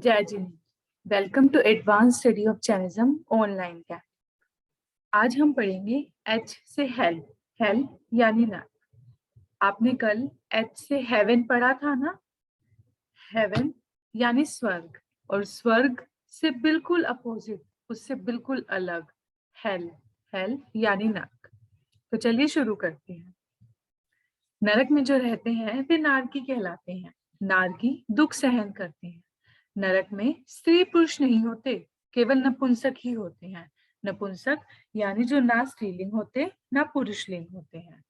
जय जिन welcome to advance study of Jainism online camp. आज हम पढ़ेंगे एच से हेल यानी नर्क। आपने कल एच से हेवन पढ़ा था ना। हेवन यानी स्वर्ग, और स्वर्ग से बिल्कुल अपोजिट, उससे बिल्कुल अलग हेल यानी नर्क। तो चलिए शुरू करते हैं। नरक में जो रहते हैं वे नारकी कहलाते हैं। नारकी दुख सहन करते हैं। नरक में स्त्री पुरुष नहीं होते, केवल नपुंसक ही होते हैं। नपुंसक यानी जो ना स्त्रीलिंग होते ना पुरुषलिंग होते हैं।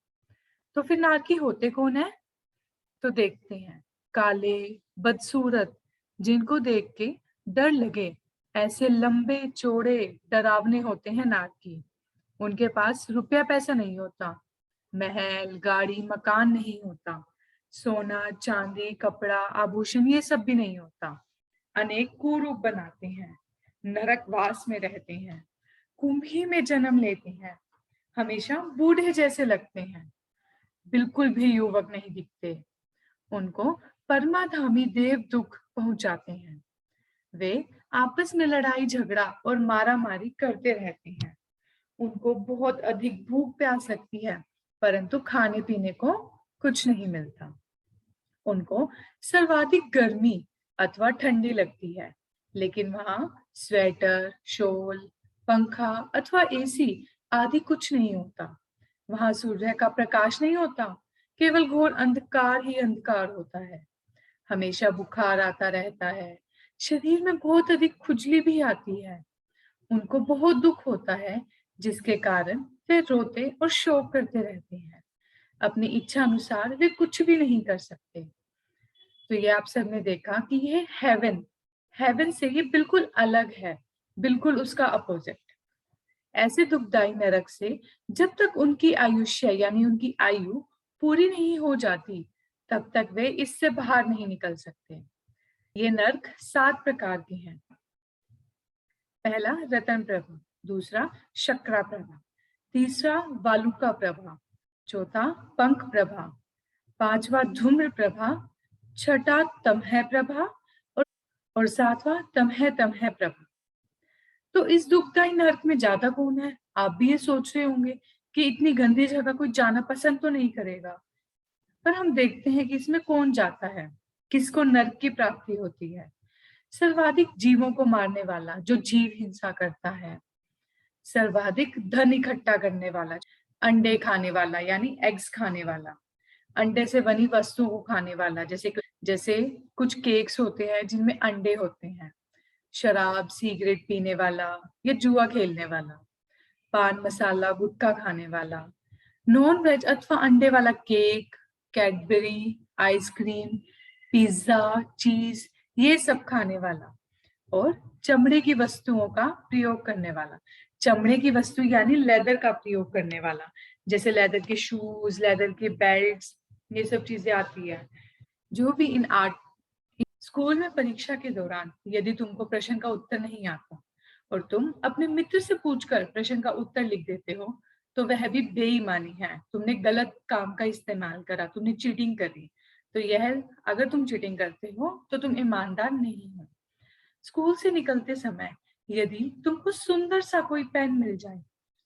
तो फिर नारकी होते कौन है? तो देखते हैं। काले, बदसूरत, जिनको देख के डर लगे, ऐसे लंबे चौड़े डरावने होते हैं नारकी। उनके पास रुपया पैसा नहीं होता, महल गाड़ी मकान नहीं होता, सोना चांदी कपड़ा आभूषण ये सब भी नहीं होता। अनेक कुरूप बनाते हैं, नरकवास में रहते हैं, कुंभी में जन्म लेते हैं, हमेशा बूढ़े जैसे लगते हैं, बिल्कुल भी युवक नहीं दिखते। उनको परमाधामी देव दुख पहुंचाते हैं। वे आपस में लड़ाई झगड़ा और मारा मारी करते रहते हैं। उनको बहुत अधिक भूख प्यास लगती है, परंतु खाने पीने को कुछ नहीं मिलता। उनको सर्वाधिक गर्मी अथवा ठंडी लगती है, लेकिन वहां स्वेटर, शॉल, पंखा अथवा एसी आदि कुछ नहीं होता। वहां सूर्य का प्रकाश नहीं होता, केवल घोर अंधकार ही अंधकार होता है। हमेशा बुखार आता रहता है, शरीर में बहुत अधिक खुजली भी आती है। उनको बहुत दुख होता है, जिसके कारण वे रोते और शोक करते रहते हैं। अपनी इच्छा अनुसार वे कुछ भी नहीं कर सकते। तो ये आप सबने देखा कि ये हेवन से ये बिल्कुल अलग है, बिल्कुल उसका अपोजिट। ऐसे दुखदाई नरक से जब तक उनकी आयुष्य यानी उनकी आयु पूरी नहीं हो जाती, तब तक वे इससे बाहर नहीं निकल सकते। ये नरक 7 प्रकार के हैं। पहला रतन प्रभा, दूसरा शक्रा प्रभा, तीसरा वालुका प्रभा, चौथा पंख प्रभा, पांचवा धूम्र प्रभा, छठा तमह प्रभा और सातवां तमह तमह प्रभा। तो इस दुखदाई नरक में जाता कौन है? आप भी ये सोच रहे होंगे कि इतनी गंदी जगह कोई जाना पसंद तो नहीं करेगा। पर हम देखते हैं कि इसमें कौन जाता है, किसको नरक की प्राप्ति होती है। सर्वाधिक जीवों को मारने वाला, जो जीव हिंसा करता है, सर्वाधिक धन इकट्ठा करने वाला, अंडे खाने वाला यानी एग्स खाने वाला, अंडे से बनी वस्तुओं को खाने वाला, जैसे कुछ केक्स होते हैं जिनमें अंडे होते हैं, शराब सिगरेट पीने वाला या जुआ खेलने वाला, पान मसाला गुटखा खाने वाला, नॉन वेज अथवा अंडे वाला केक, कैडबरी, आइसक्रीम, पिज्जा, चीज ये सब खाने वाला, और चमड़े की वस्तुओं का प्रयोग करने वाला। चमड़े की वस्तु यानी लेदर का प्रयोग करने वाला, जैसे लेदर के शूज, लेदर के बेल्ट्स, ये सब चीजें आती है। जो भी इन आर्ट स्कूल में परीक्षा के दौरान यदि तुमको प्रश्न का उत्तर नहीं आता और तुम अपने मित्र से पूछकर प्रश्न का उत्तर लिख देते हो, तो वह भी बेईमानी है। तुमने गलत काम का इस्तेमाल करा, तुमने चीटिंग करी। तो यह, अगर तुम चीटिंग करते हो तो तुम ईमानदार नहीं हो। स्कूल से निकलते समय यदि तुमको सुंदर सा कोई पेन मिल जाए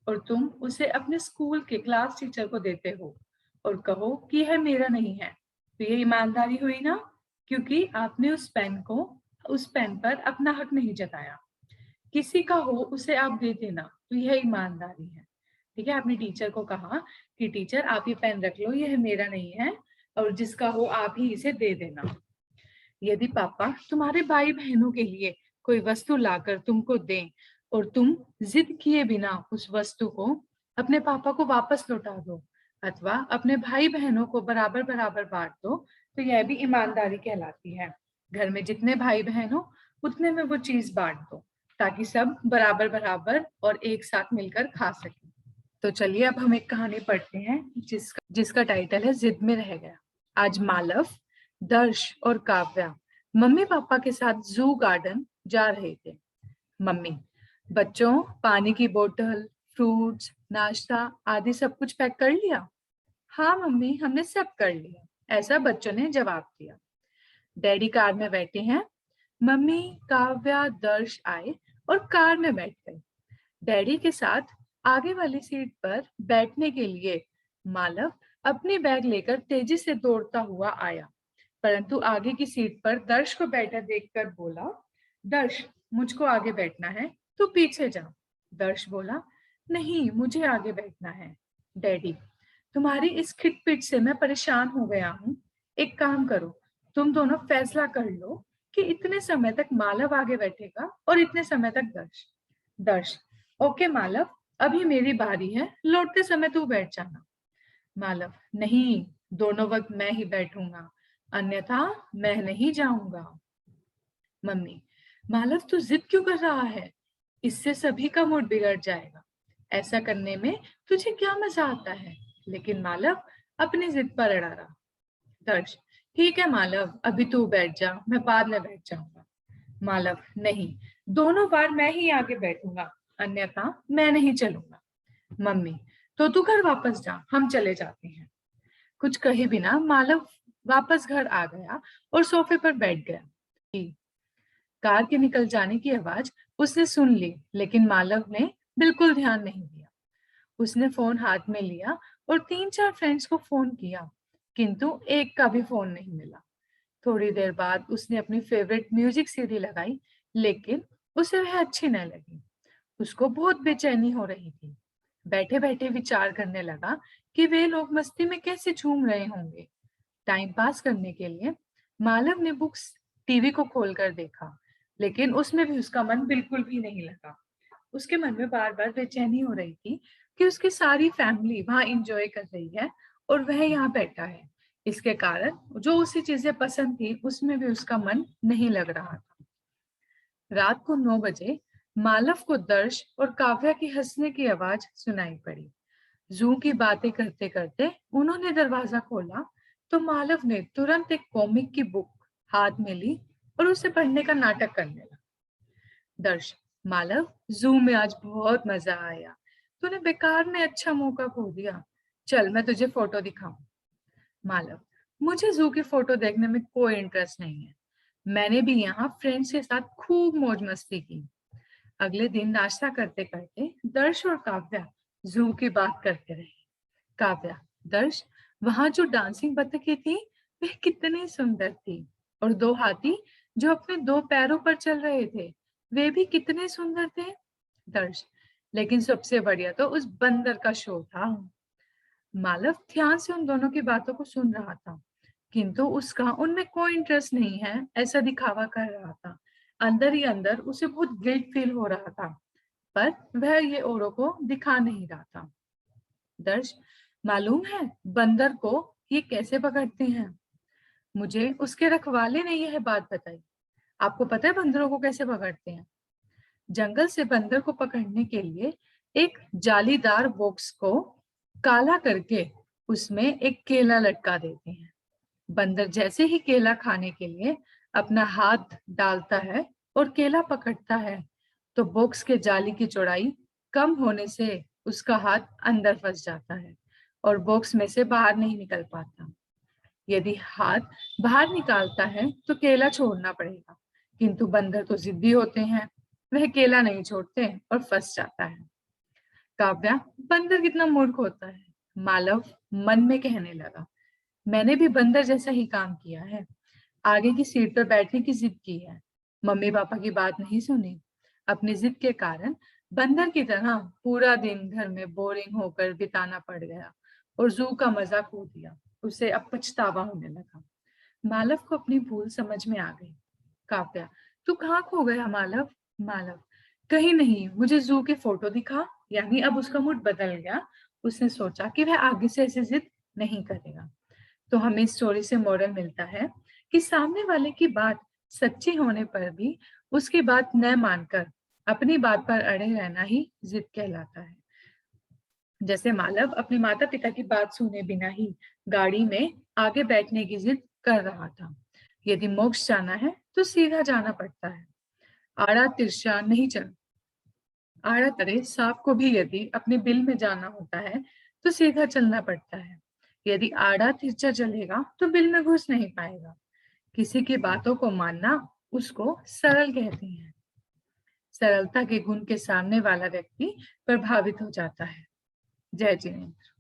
और तुम उसे अपने स्कूल के क्लास टीचर को देते हो और कहो कि यह मेरा नहीं है, तो ये ईमानदारी हुई ना, क्योंकि आपने उस पेन पर अपना हक नहीं जताया। किसी का हो उसे आप दे देना, तो यह ईमानदारी है। ठीक है, आपने टीचर को कहा कि टीचर आप ये पेन रख लो, यह मेरा नहीं है, और जिसका हो आप ही इसे दे देना। यदि पापा तुम्हारे भाई बहनों के लिए कोई वस्तु लाकर तुमको दें और तुम जिद किए बिना उस वस्तु को अपने पापा को वापस लौटा दो अथवा अपने भाई बहनों को बराबर बराबर बांट दो, तो यह भी ईमानदारी कहलाती है। घर में जितने भाई बहन हो उतने में वो चीज बांट दो, ताकि सब बराबर बराबर और एक साथ मिलकर खा सके। तो चलिए अब हम एक कहानी पढ़ते हैं जिसका टाइटल है जिद में रह गया। आज मालव, दर्श और काव्या मम्मी पापा के साथ जू गार्डन जा रहे थे। मम्मी: बच्चों, पानी की बोतल, फ्रूट्स, नाश्ता आदि सब कुछ पैक कर लिया? हाँ मम्मी, हमने सब कर लिया, ऐसा बच्चों ने जवाब दिया। डैडी कार में बैठे हैं, मम्मी, काव्या, दर्श आए और कार में बैठ गए। डैडी के साथ आगे वाली सीट पर बैठने के लिए मालव अपनी बैग लेकर तेजी से दौड़ता हुआ आया, परंतु आगे की सीट पर दर्श को बैठा देखकर बोला, दर्श, मुझको आगे बैठना है, तू पीछे जा। दर्श बोला, नहीं, मुझे आगे बैठना है। डैडी, तुम्हारी इस खिटपिट से मैं परेशान हो गया हूँ। एक काम करो, तुम दोनों फैसला कर लो कि इतने समय तक मालव आगे बैठेगा और इतने समय तक दर्श। दर्श, ओके मालव, अभी मेरी बारी है, लौटते समय तू बैठ जाना। मालव, नहीं, दोनों वक्त मैं ही बैठूंगा, अन्यथा मैं नहीं जाऊंगा। मम्मी, मालव तू जिद क्यों कर रहा है? इससे सभी का मूड बिगड़ जाएगा। ऐसा करने में तुझे क्या मजा आता है? लेकिन मालव अपनी जिद पर अड़ा रहा। दर्श, ठीक है मालव, अभी तू बैठ जा, मैं बाद में बैठ जाऊंगा। मालव, नहीं, दोनों बार मैं ही आगे बैठूंगा, अन्यथा मैं नहीं चलूंगा। मम्मी, तो तू घर वापस जा, हम चले जाते हैं। कुछ कहे बिना मालव वापस घर आ गया और सोफे पर बैठ गया। कार के निकल जाने की आवाज उसने सुन ली, लेकिन मालव ने बिल्कुल ध्यान नहीं दिया। उसने फोन हाथ में लिया और 3-4 फ्रेंड्स को फोन किया, किंतु एक का भी फोन नहीं मिला। थोड़ी देर बाद उसने अपनी फेवरेट म्यूजिक सीडी लगाई, लेकिन उसे वह अच्छी न लगी। उसको बहुत बेचैनी हो रही थी। बैठे बैठे विचार करने लगा कि वे लोग मस्ती में कैसे झूम रहे होंगे। टाइम पास करने के लिए मालव ने बुक्स टीवी को खोलकर देखा, लेकिन उसमें भी उसका मन बिल्कुल भी नहीं लगा। उसके मन में बार बार बेचैनी हो रही थी कि उसकी सारी फैमिली वहां एंजॉय कर रही है और वह यहाँ बैठा है। इसके कारण जो उसे चीजें पसंद थी उसमें भी उसका मन नहीं लग रहा था। रात को 9 बजे मालव को दर्श और काव्या की हंसने की आवाज सुनाई पड़ी। जू की बातें करते करते उन्होंने दरवाजा खोला तो मालव ने तुरंत एक कॉमिक की बुक हाथ में ली और उसे पढ़ने का नाटक करने लगा। दर्श, मालव, जू में आज बहुत मजा आया, तूने बेकार में अच्छा मौका खो दिया। चल मैं तुझे फोटो दिखाऊं। मालव, मुझे जू की फोटो देखने में कोई इंटरेस्ट नहीं है। मैंने भी यहाँ फ्रेंड्स के साथ खूब मौज मस्ती की। अगले दिन नाश्ता करते करते दर्श और काव्या जू की बात करते रहे। काव्या, दर्श, वहां जो डांसिंग बतखें थी वह कितनी सुंदर थी, और 2 हाथी जो अपने 2 पैरों पर चल रहे थे वे भी कितने सुंदर थे। दर्श, लेकिन सबसे बढ़िया तो उस बंदर का शो था। मालव ध्यान से उन दोनों की बातों को सुन रहा था, किंतु उसका उनमें कोई इंटरेस्ट नहीं है ऐसा दिखावा कर रहा था। अंदर ही अंदर उसे बहुत गिल्ट फील हो रहा था, पर वह ये औरों को दिखा नहीं रहा था। दर्श, मालूम है बंदर को ये कैसे पकड़ते हैं? मुझे उसके रखवाले ने यह बात बताई। आपको पता है बंदरों को कैसे पकड़ते हैं? जंगल से बंदर को पकड़ने के लिए एक जालीदार बॉक्स को काला करके उसमें एक केला लटका देते हैं। बंदर जैसे ही केला खाने के लिए अपना हाथ डालता है और केला पकड़ता है, तो बॉक्स के जाली की चौड़ाई कम होने से उसका हाथ अंदर फंस जाता है और बॉक्स में से बाहर नहीं निकल पाता। यदि हाथ बाहर निकालता है तो केला छोड़ना पड़ेगा, किंतु बंदर तो जिद्दी होते हैं, वह केला नहीं छोड़ते और फंस जाता है। काव्या, बंदर कितना मूर्ख होता है, मालव मन में कहने लगा। मैंने भी बंदर जैसा ही काम किया है, आगे की सीट पर बैठने की जिद की है, मम्मी पापा की बात नहीं सुनी। अपनी जिद के कारण बंदर की तरह पूरा दिन घर में बोरिंग होकर बिताना पड़ गया और जू का मजा खो दिया। उसे अब पछतावा होने लगा। मालव को अपनी भूल समझ में आ गई। काव्या, तू कहाँ खो गया मालव? मालव, कहीं नहीं, मुझे जू की फोटो दिखा। यानी अब उसका मूड बदल गया। उसने सोचा कि वह आगे से ऐसी जिद नहीं करेगा। तो हमें इस स्टोरी से मोरल मिलता है कि सामने वाले की बात सच्ची होने पर भी उसकी बात न मानकर अपनी बात पर अड़े रहना ही जिद कहलाता है। जैसे मालव अपने माता पिता की बात सुने बिना ही गाड़ी में आगे बैठने की जिद कर रहा था। यदि मोक्ष जाना है तो सीधा जाना पड़ता है, आड़ा तिरछा नहीं चल। आड़ा तरे सांप को भी यदि अपने बिल में जाना होता है तो सीधा चलना पड़ता है। यदि आड़ा तिरछा चलेगा तो बिल में घुस नहीं पाएगा। किसी की बातों को मानना उसको सरल कहते हैं। सरलता के गुण के सामने वाला व्यक्ति प्रभावित हो जाता है। जय जिनेन्द्र।